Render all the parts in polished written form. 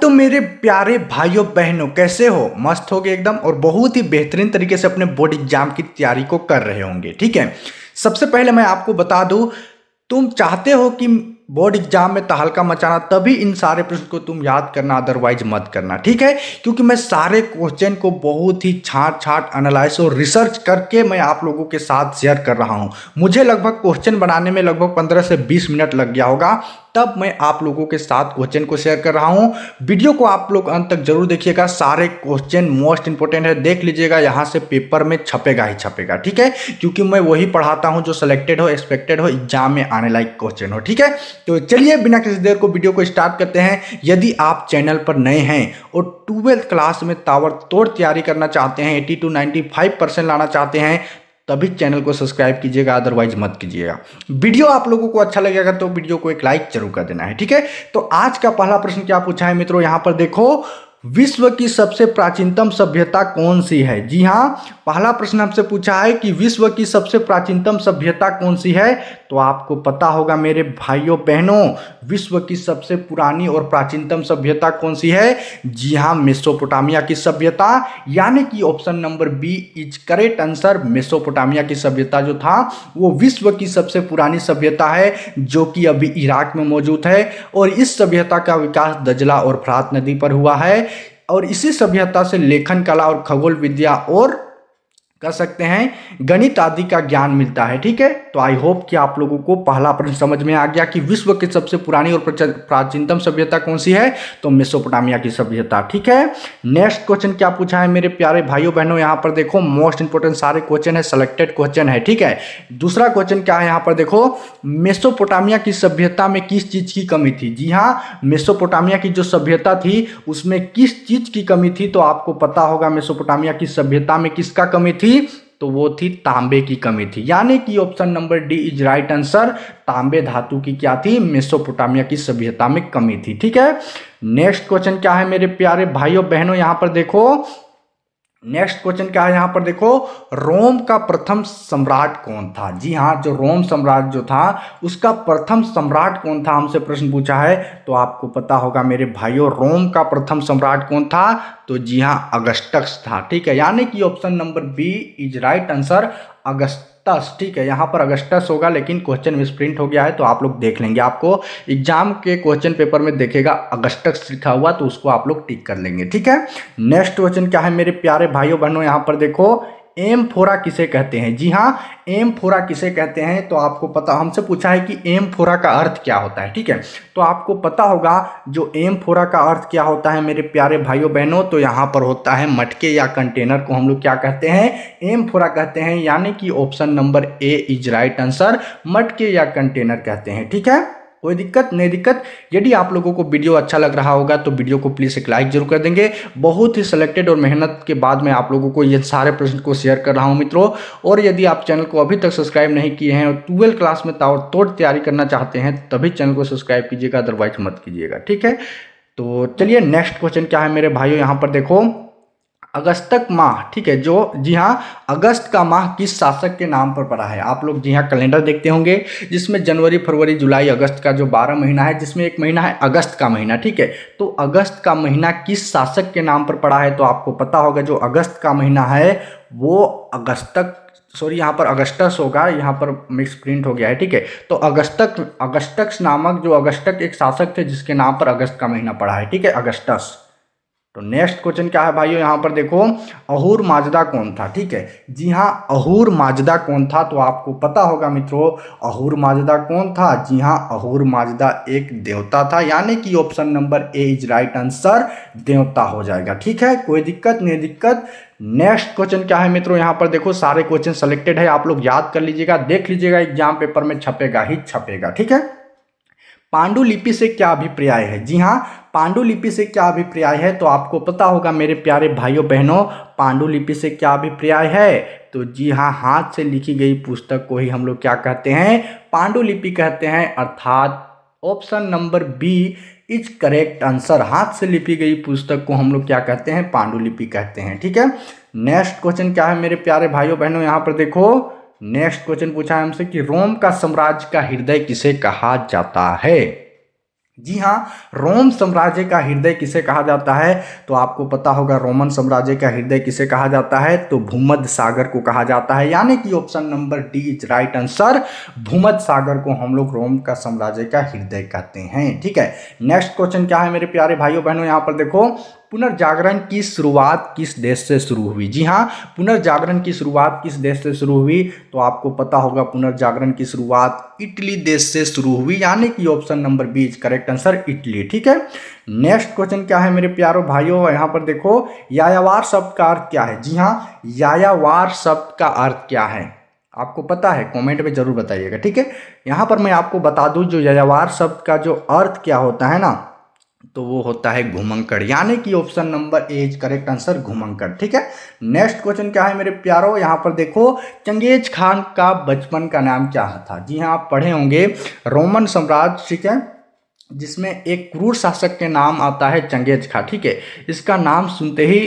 तो मेरे प्यारे भाइयों बहनों, कैसे हो? मस्त हो गए एकदम, और बहुत ही बेहतरीन तरीके से अपने बोर्ड एग्जाम की तैयारी को कर रहे होंगे। ठीक है, सबसे पहले मैं आपको बता दूं, तुम चाहते हो कि बोर्ड एग्जाम में तहलका मचाना, तभी इन सारे प्रश्न को तुम याद करना, अदरवाइज मत करना। ठीक है, क्योंकि मैं सारे क्वेश्चन को बहुत ही छांट छांट एनालाइज और रिसर्च करके मैं आप लोगों के साथ शेयर कर रहा हूं। मुझे लगभग क्वेश्चन बनाने में लगभग 15 से 20 मिनट लग गया होगा, तब मैं आप लोगों के साथ क्वेश्चन को शेयर कर रहा हूं। वीडियो को आप लोग अंत तक जरूर देखिएगा, सारे क्वेश्चन मोस्ट इंपोर्टेंट है, देख लीजिएगा, यहां से पेपर में छपेगा ही छपेगा। ठीक है, क्योंकि मैं वही पढ़ाता हूं जो सिलेक्टेड हो, एक्सपेक्टेड हो, एग्जाम में आने लायक क्वेश्चन हो। ठीक है, तो चलिए बिना किसी देर को वीडियो को स्टार्ट करते हैं। यदि आप चैनल पर नए हैं और 12th क्लास में ताबड़तोड़ तैयारी करना चाहते हैं, 80 to 95% लाना चाहते हैं, तभी चैनल को सब्सक्राइब कीजिएगा, अदरवाइज मत कीजिएगा। वीडियो आप लोगों को अच्छा लगेगा तो वीडियो को एक लाइक जरूर कर देना है। ठीक है, तो आज का पहला प्रश्न क्या पूछा है मित्रों, यहां पर देखो, विश्व की सबसे प्राचीनतम सभ्यता कौन सी है? जी हां, पहला प्रश्न हमसे पूछा है कि विश्व की सबसे प्राचीनतम सभ्यता कौन सी है। तो आपको पता होगा मेरे भाइयों बहनों, विश्व की सबसे पुरानी और प्राचीनतम सभ्यता कौन सी है? जी हां, मेसोपोटामिया की सभ्यता, यानी कि option number B is correct answer. Mesopotamia की सभ्यता जो था वो विश्व की सबसे पुरानी सभ्यता है, जो कि अभी इराक में मौजूद है, और इस सभ्यता का विकास दजला और फरात नदी पर हुआ है, और इसी सभ्यता से लेखन कला और खगोल विद्या और कह सकते हैं गणित आदि का ज्ञान मिलता है। ठीक है, तो आई होप कि आप लोगों को पहला प्रश्न समझ में आ गया कि विश्व की सबसे पुरानी और प्राचीनतम सभ्यता कौन सी है, तो मेसोपोटामिया की सभ्यता। ठीक है, नेक्स्ट क्वेश्चन क्या पूछा है मेरे प्यारे भाइयों बहनों, यहां पर देखो, मोस्ट इंपोर्टेंट सारे क्वेश्चन है, सिलेक्टेड क्वेश्चन है। ठीक है, दूसरा क्वेश्चन क्या है, यहां पर देखो, मेसोपोटामिया की सभ्यता में किस चीज की कमी थी? जी हाँ, मेसोपोटामिया की जो सभ्यता थी उसमें किस चीज की कमी थी? तो आपको पता होगा मेसोपोटामिया की सभ्यता में किसका कमी थी, तो वो थी तांबे की कमी थी, यानी कि option number D is right answer. तांबे धातु की क्या थी? मेसोपोटामिया की सभ्यता में कमी थी। ठीक है, नेक्स्ट क्वेश्चन क्या है मेरे प्यारे भाइयों बहनों, यहां पर देखो, नेक्स्ट क्वेश्चन क्या है, यहां पर देखो, रोम का प्रथम सम्राट कौन था? जी हां, जो रोम सम्राट जो था उसका प्रथम सम्राट कौन था, हमसे प्रश्न पूछा है। तो आपको पता होगा मेरे भाइयों, रोम का प्रथम सम्राट कौन था? तो जी हां, अगस्टस था। ठीक है, यानी कि option number B is right answer, Augustus. ठीक है, यहां पर अगस्टस होगा, लेकिन क्वेश्चन मिसप्रिंट हो गया है, तो आप लोग देख लेंगे, आपको एग्जाम के क्वेश्चन पेपर में देखेगा अगस्टस लिखा हुआ, तो उसको आप लोग टिक कर लेंगे। ठीक है, नेक्स्ट क्वेश्चन क्या है मेरे प्यारे भाइयों बहनों, यहां पर देखो, एम्फोरा किसे कहते हैं? जी हाँ, एम्फोरा किसे कहते हैं? तो आपको पता, हमसे पूछा है कि एम्फोरा का अर्थ क्या होता है। ठीक है, तो आपको पता होगा जो एम्फोरा का अर्थ क्या होता है मेरे प्यारे भाइयों बहनों, तो यहाँ पर होता है मटके या कंटेनर को हम लोग क्या कहते हैं? एम्फोरा कहते हैं, यानी कि option number A is right answer, मटके या कंटेनर कहते हैं। ठीक है, कोई दिक्कत नहीं दिक्कत। यदि आप लोगों को वीडियो अच्छा लग रहा होगा तो वीडियो को प्लीज़ एक लाइक जरूर कर देंगे। बहुत ही सिलेक्टेड और मेहनत के बाद मैं आप लोगों को ये सारे प्रश्न को शेयर कर रहा हूं मित्रों। और यदि आप चैनल को अभी तक सब्सक्राइब नहीं किए हैं और 12th क्लास में ताबड़तोड़ तैयारी करना चाहते हैं, तभी चैनल को सब्सक्राइब कीजिएगा, अदरवाइज मत कीजिएगा। ठीक है, तो चलिए नेक्स्ट क्वेश्चन क्या है मेरे भाइयों, यहाँ पर देखो, अगस्तक माह, ठीक है, जो जी हाँ, अगस्त का माह किस शासक के नाम पर पड़ा है? आप लोग जी हाँ कैलेंडर देखते होंगे, जिसमें जनवरी फरवरी जुलाई अगस्त का जो 12 महीना है, जिसमें एक महीना है अगस्त का महीना। ठीक है, तो अगस्त का महीना किस शासक के नाम पर पड़ा है? तो आपको पता होगा जो अगस्त का महीना है वो अगस्तक, सॉरी यहाँ पर अगस्टस होगा, यहाँ पर मिक्स प्रिंट हो गया है। ठीक है, तो अगस्टस नामक जो अगस्टक एक शासक थे जिसके नाम पर अगस्त का महीना पड़ा है। ठीक है, अगस्टस। तो नेक्स्ट क्वेश्चन क्या है भाइयों, यहाँ पर देखो, अहूर माजदा कौन था? ठीक है, जी हाँ, अहूर माजदा कौन था? तो आपको पता होगा मित्रों, अहूर माजदा कौन था? जी हाँ, अहूर माजदा एक देवता था, यानी कि option number A is right answer, देवता हो जाएगा। ठीक है, कोई दिक्कत नहीं दिक्कत। नेक्स्ट क्वेश्चन क्या है मित्रों, यहाँ पर देखो, सारे क्वेश्चन सेलेक्टेड है, आप लोग याद कर लीजिएगा, देख लीजिएगा, एग्जाम पेपर में छपेगा ही छपेगा। ठीक है, पांडुलिपि से क्या अभिप्राय है? जी हाँ, पांडुलिपि से क्या अभिप्राय है? तो आपको पता होगा मेरे प्यारे भाइयों बहनों, पांडुलिपि से क्या अभिप्राय है? तो जी हाँ, हाथ से लिखी गई पुस्तक को ही हम लोग क्या कहते हैं? पांडुलिपि कहते हैं, अर्थात option number B is correct answer. हाथ से लिखी गई पुस्तक को हम लोग क्या कहते हैं? पांडुलिपि कहते हैं। ठीक है, नेक्स्ट क्वेश्चन क्या है मेरे प्यारे भाइयों बहनों, यहाँ पर देखो, नेक्स्ट क्वेश्चन पूछा है हमसे कि रोम का साम्राज्य का हृदय किसे कहा जाता है? जी हाँ, रोम साम्राज्य का हृदय किसे कहा जाता है? तो आपको पता होगा रोमन साम्राज्य का हृदय किसे कहा जाता है? तो भूमध्य सागर को कहा जाता है, यानी कि option number D is right answer. भूमध्य सागर को हम लोग रोम का साम्राज्य का हृदय कहते हैं। ठीक है, नेक्स्ट क्वेश्चन क्या है मेरे प्यारे भाइयों बहनों, यहाँ पर देखो, पुनर्जागरण की शुरुआत किस देश से शुरू हुई? जी हाँ, पुनर्जागरण की शुरुआत किस देश से शुरू हुई? तो आपको पता होगा पुनर्जागरण की शुरुआत इटली देश से शुरू हुई, यानी कि option number B is correct answer, Italy. ठीक है, नेक्स्ट क्वेश्चन क्या है मेरे प्यारो भाइयों, यहाँ पर देखो, यायावार शब्द का अर्थ क्या है? जी हाँ, यायावार शब्द का अर्थ क्या है आपको पता है? कमेंट में जरूर बताइएगा। ठीक है, यहाँ पर मैं आपको बता दूं जो यायावार शब्द का जो अर्थ क्या होता है ना, तो वो होता है घुमंकड़, यानी कि option number A is correct answer, घुमंकड़। ठीक है, नेक्स्ट क्वेश्चन क्या है मेरे प्यारो, यहाँ पर देखो, चंगेज खान का बचपन का नाम क्या था? जी हाँ, आप पढ़े होंगे रोमन साम्राज्य, ठीक है, जिसमें एक क्रूर शासक के नाम आता है चंगेज खान। ठीक है, इसका नाम सुनते ही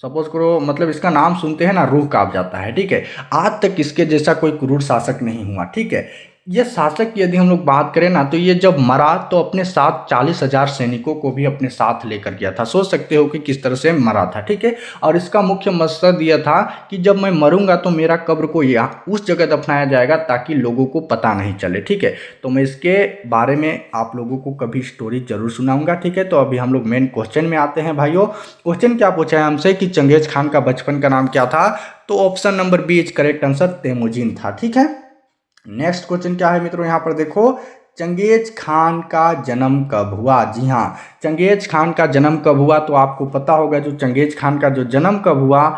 सपोज करो, मतलब इसका नाम सुनते हैं ना रूह कांप जाता है। ठीक है, आज तक इसके जैसा कोई क्रूर शासक नहीं हुआ। ठीक है, ये शासक की यदि हम लोग बात करें ना, तो ये जब मरा तो अपने साथ 40,000 सैनिकों को भी अपने साथ लेकर गया था। सोच सकते हो कि किस तरह से मरा था। ठीक है, और इसका मुख्य मकसद यह था कि जब मैं मरूंगा तो मेरा कब्र को यहाँ उस जगह दफनाया जाएगा ताकि लोगों को पता नहीं चले। ठीक है, तो मैं इसके बारे में आप लोगों को कभी स्टोरी जरूर सुनाऊंगा। ठीक है, तो अभी हम लोग मेन क्वेश्चन में आते हैं भाइयों। क्वेश्चन क्या पूछा है हमसे कि चंगेज खान का बचपन का नाम क्या था? तो option number B is correct answer, Temujin था। ठीक है, नेक्स्ट क्वेश्चन क्या है मित्रों, यहाँ पर देखो, चंगेज खान का जन्म कब हुआ? जी हाँ, चंगेज खान का जन्म कब हुआ? तो आपको पता होगा जो चंगेज खान का जो जन्म कब हुआ,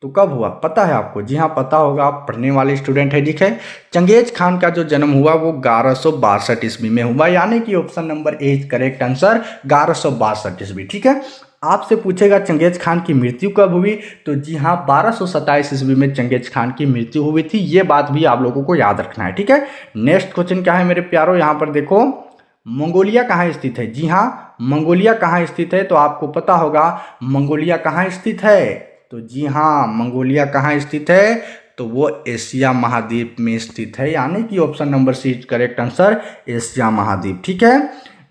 तो कब हुआ पता है आपको? जी हाँ, पता होगा, आप पढ़ने वाले स्टूडेंट है। ठीक है, चंगेज खान का जो जन्म हुआ वो 1162 ईस्वी में हुआ, यानी कि option number A is correct answer, 1162 ईस्वी। ठीक है, आपसे पूछेगा चंगेज खान की मृत्यु कब हुई? तो जी हाँ, 1227 ईस्वी में चंगेज खान की मृत्यु हुई थी। ये बात भी आप लोगों को याद रखना है। ठीक है, नेक्स्ट क्वेश्चन क्या है मेरे प्यारो, यहाँ पर देखो, मंगोलिया कहाँ स्थित है? जी हाँ, मंगोलिया कहाँ स्थित है? तो आपको पता होगा मंगोलिया कहाँ स्थित है। तो जी हाँ, मंगोलिया कहाँ स्थित है? तो वो एशिया महाद्वीप में स्थित है, यानी कि option number C correct answer, Asia महाद्वीप। ठीक है,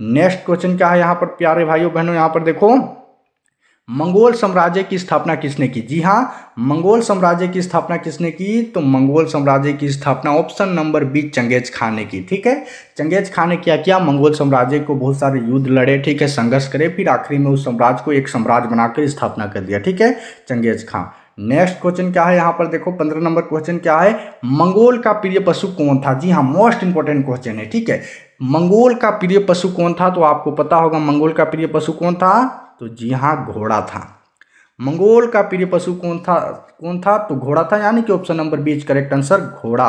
नेक्स्ट क्वेश्चन क्या है यहाँ पर प्यारे भाइयों बहनों, यहाँ पर देखो, मंगोल साम्राज्य की स्थापना किसने की? जी हाँ, मंगोल साम्राज्य की स्थापना किसने की? तो मंगोल साम्राज्य की स्थापना option number B Genghis Khan ने की। ठीक है, चंगेज खान ने क्या किया? मंगोल साम्राज्य को बहुत सारे युद्ध लड़े, ठीक है, संघर्ष करे, फिर आखिरी में उस साम्राज्य को एक साम्राज्य बनाकर स्थापना कर दिया। ठीक है, चंगेज खान। नेक्स्ट क्वेश्चन क्या है यहाँ पर देखो, 15 नंबर क्वेश्चन क्या है, मंगोल का प्रिय पशु कौन था? जी हाँ, मोस्ट इंपोर्टेंट क्वेश्चन है। ठीक है, मंगोल का प्रिय पशु कौन था? तो आपको पता होगा मंगोल का प्रिय पशु कौन था? तो जी हाँ, घोड़ा था। मंगोल का प्रिय पशु कौन था? कौन था? तो घोड़ा था, यानी कि option number B is correct answer, घोड़ा,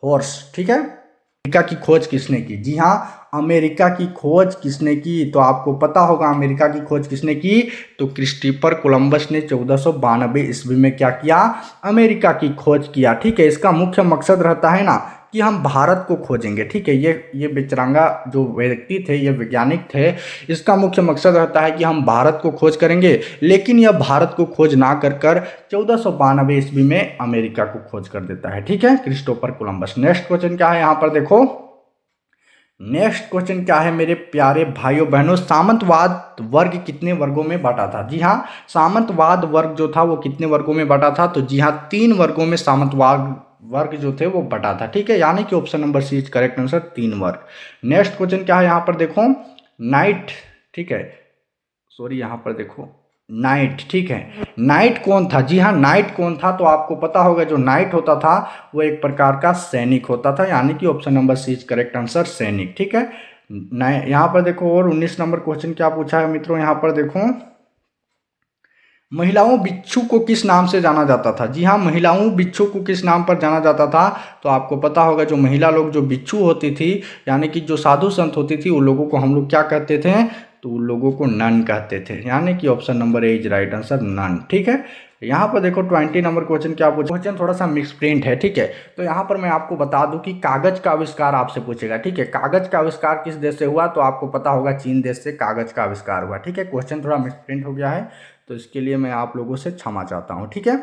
हॉर्स। ठीक है, अमेरिका की खोज किसने की? जी हाँ, अमेरिका की खोज किसने की? तो आपको पता होगा अमेरिका की खोज किसने की? तो क्रिस्टोफर कोलंबस ने 1492 ईस्वी में क्या किया? अमेरिका की खोज किया। ठीक है, इसका मुख्य मकसद रहता है ना कि हम भारत को खोजेंगे। ठीक है, ये बेचरांगा जो व्यक्ति थे, ये वैज्ञानिक थे, इसका मुख्य मकसद रहता है कि हम भारत को खोज करेंगे, लेकिन यह भारत को खोज ना कर 1492 ईस्वी में अमेरिका को खोज कर देता है। ठीक है, क्रिस्टोफर कोलंबस। नेक्स्ट क्वेश्चन क्या है यहाँ पर देखो, नेक्स्ट क्वेश्चन क्या है मेरे प्यारे भाइयों बहनों, सामंतवाद वर्ग कितने वर्गों में बांटा था? जी हाँ, सामंतवाद वर्ग जो था वो कितने वर्गों में बांटा था? तो जी हाँ, 3 वर्गों में सामंतवाद वर्ग जो थे वो बटा था। ठीक है, यानी कि option number C is correct answer, 3 वर्ग। नेक्स्ट क्वेश्चन क्या है यहाँ पर देखो, नाइट, ठीक है, सॉरी यहाँ पर देखो, नाइट। ठीक है, नाइट कौन था? जी हाँ, नाइट कौन था? तो आपको पता होगा जो नाइट होता था वो एक प्रकार का सैनिक होता था, यानी कि option number C is correct answer, सैनिक। ठीक है, यहाँ पर देखो, और 19 नंबर क्वेश्चन क्या पूछा है मित्रों, यहाँ पर देखो, महिलाओं बिच्छू को किस नाम से जाना जाता था? जी हाँ, महिलाओं बिच्छू को किस नाम पर जाना जाता था? तो आपको पता होगा जो महिला लोग जो बिच्छू होती थी, यानी कि जो साधु संत होती थी, उन लोगों को हम लोग क्या कहते थे? तो उन लोगों को नन कहते थे, यानी कि option number A is right answer, नन। ठीक है, यहाँ पर देखो 20 नंबर क्वेश्चन क्या पूछा, क्वेश्चन थोड़ा सा मिक्स प्रिंट है। ठीक है, तो यहाँ पर मैं आपको बता दूं कि कागज का आविष्कार आपसे पूछेगा। ठीक है, कागज का आविष्कार किस देश से हुआ? तो आपको पता होगा चीन देश से कागज का आविष्कार हुआ। ठीक है, क्वेश्चन थोड़ा मिक्स प्रिंट हो गया है, तो इसके लिए मैं आप लोगों से क्षमा चाहता हूँ। ठीक है,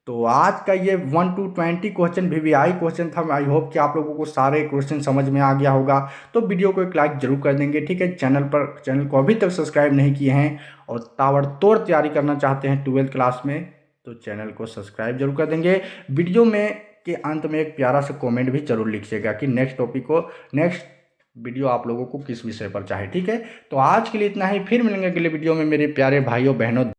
तो आज का ये 1 to 20 क्वेश्चन VVI क्वेश्चन था। आई होप कि आप लोगों को सारे क्वेश्चन समझ में आ गया होगा। तो वीडियो को एक लाइक जरूर कर देंगे, ठीक है। चैनल को अभी तक सब्सक्राइब नहीं किए हैं और ताबड़तोड़ तैयारी करना चाहते हैं 12th क्लास में, तो चैनल को सब्सक्राइब जरूर कर देंगे। वीडियो में के अंत में एक प्यारा सा कॉमेंट भी जरूर लिखिएगा कि नेक्स्ट वीडियो आप लोगों को किस विषय पर चाहे, ठीक है। तो आज के लिए इतना ही, फिर मिलेंगे अगले वीडियो में मेरे प्यारे भाइयों बहनों।